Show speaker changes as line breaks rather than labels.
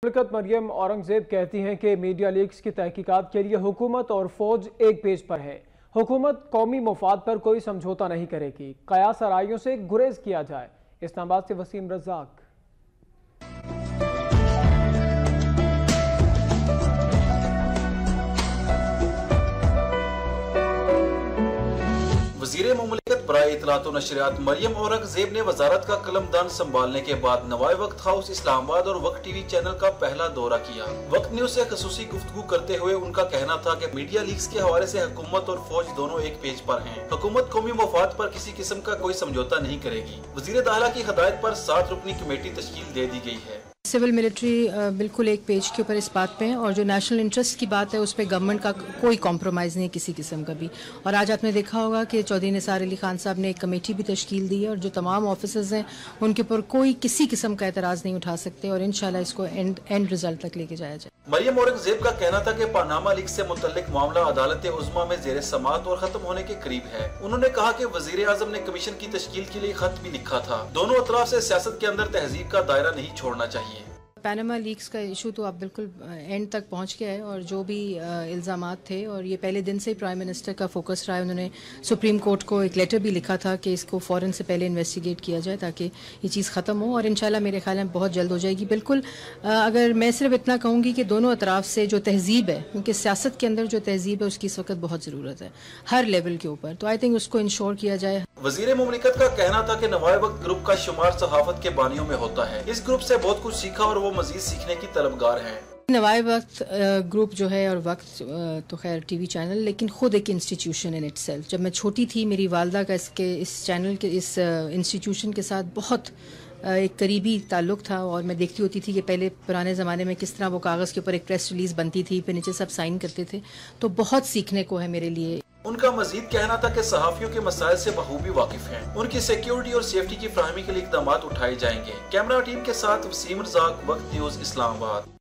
مملکت مریم اورنگزیب کہتی ہیں کہ میڈیا لیکس کی تحقیقات کے لیے حکومت اور فوج ایک پیج پر ہے۔ حکومت قومی مفاد پر کوئی سمجھوتا نہیں کرے گی۔ قیاس آرائیوں سے گریز کیا جائے۔ اسلام آباد سے وسیم رزاق۔
وزیر مملکت برائے اطلاعات و نشریات مریم اورنگزیب نے وزارت کا قلم دان سنبھالنے کے بعد نوائے وقت ہاؤس اسلام آباد اور وقت ٹی وی چینل کا پہلا دورہ کیا۔ وقت نیوز سے خصوصی گفتگو کرتے ہوئے ان کا کہنا تھا کہ میڈیا لیکس کے حوالے سے حکومت اور فوج دونوں ایک پیج پر ہیں۔ حکومت قومی مفاد پر کسی قسم کا کوئی سمجھوتا نہیں کرے گی۔ وزیر داخلہ کی ہدایت پر 7 رکنی کمیٹی تشکیل دے دی گئی ہے۔
سول ملٹری بالکل ایک پیج کے اوپر اس بات پہ ہیں، اور جو نیشنل انٹرسٹ کی بات ہے اس پہ گورنمنٹ کا کوئی کمپرومائز نہیں ہے کسی قسم کا بھی۔ اور آج آپ نے دیکھا ہوگا کہ چودھری نثار علی خان صاحب نے ایک کمیٹی بھی تشکیل دی ہے، اور جو تمام آفیسرز ہیں ان کے اوپر کوئی کسی قسم کا اعتراض نہیں اٹھا سکتے، اور انشاءاللہ اس کو اینڈ رزلٹ تک لے کے جایا جائے۔
مریم اورنگزیب کا کہنا تھا کہ پاناما لیکس سے متعلق معاملہ عدالت عظمیٰ میں زیر سماعت اور ختم ہونے کے قریب ہے۔ انہوں نے کہا کہ وزیر اعظم نے کمیشن کی تشکیل کے لیے خط بھی لکھا تھا۔ دونوں اطراف سے سیاست کے اندر تہذیب کا دائرہ نہیں چھوڑنا چاہیے۔
پاناما لیکس کا ایشو تو اب بالکل اینڈ تک پہنچ گیا ہے، اور جو بھی الزامات تھے، اور یہ پہلے دن سے ہی پرائم منسٹر کا فوکس رہا ہے۔ انہوں نے سپریم کورٹ کو ایک لیٹر بھی لکھا تھا کہ اس کو فوراً سے پہلے انویسٹیگیٹ کیا جائے تاکہ یہ چیز ختم ہو، اور انشاءاللہ میرے خیال میں بہت جلد ہو جائے گی۔ بالکل اگر میں صرف اتنا کہوں گی کہ دونوں اطراف سے جو تہذیب ہے، کیونکہ سیاست کے اندر جو تہذیب ہے اس کی اس وقت بہت ضرورت ہے ہر لیول کے اوپر، تو آئی تھنک اس کو انشور کیا جائے۔
وزیر مملکت کا کہنا تھا کہ نوائے وقت گروپ کا شمار صحافت کے بانیوں میں ہوتا ہے۔ اس گروپ سے بہت کچھ سیکھا اور وہ مزید سیکھنے کی طلبگار ہیں۔
نوائے وقت گروپ جو ہے، اور وقت تو خیر ٹی وی چینل، لیکن خود ایک انسٹیٹیوشن ان اٹ سیلف۔ جب میں چھوٹی تھی میری والدہ کا اس چینل کے اس انسٹیٹیوشن کے ساتھ بہت ایک قریبی تعلق تھا، اور میں دیکھتی ہوتی تھی کہ پہلے پرانے زمانے میں کس طرح وہ کاغذ کے اوپر ایک پریس ریلیز بنتی تھی، پھر نیچے سب سائن کرتے تھے، تو بہت سیکھنے کو ہے میرے لیے۔
ان کا مزید کہنا تھا کہ صحافیوں کے مسائل سے بخوبی واقف ہیں۔ ان کی سیکیورٹی اور سیفٹی کی فراہمی کے لیے اقدامات اٹھائے جائیں گے۔ کیمرہ ٹیم کے ساتھ وسیم رزاق، وقت نیوز، اسلام آباد۔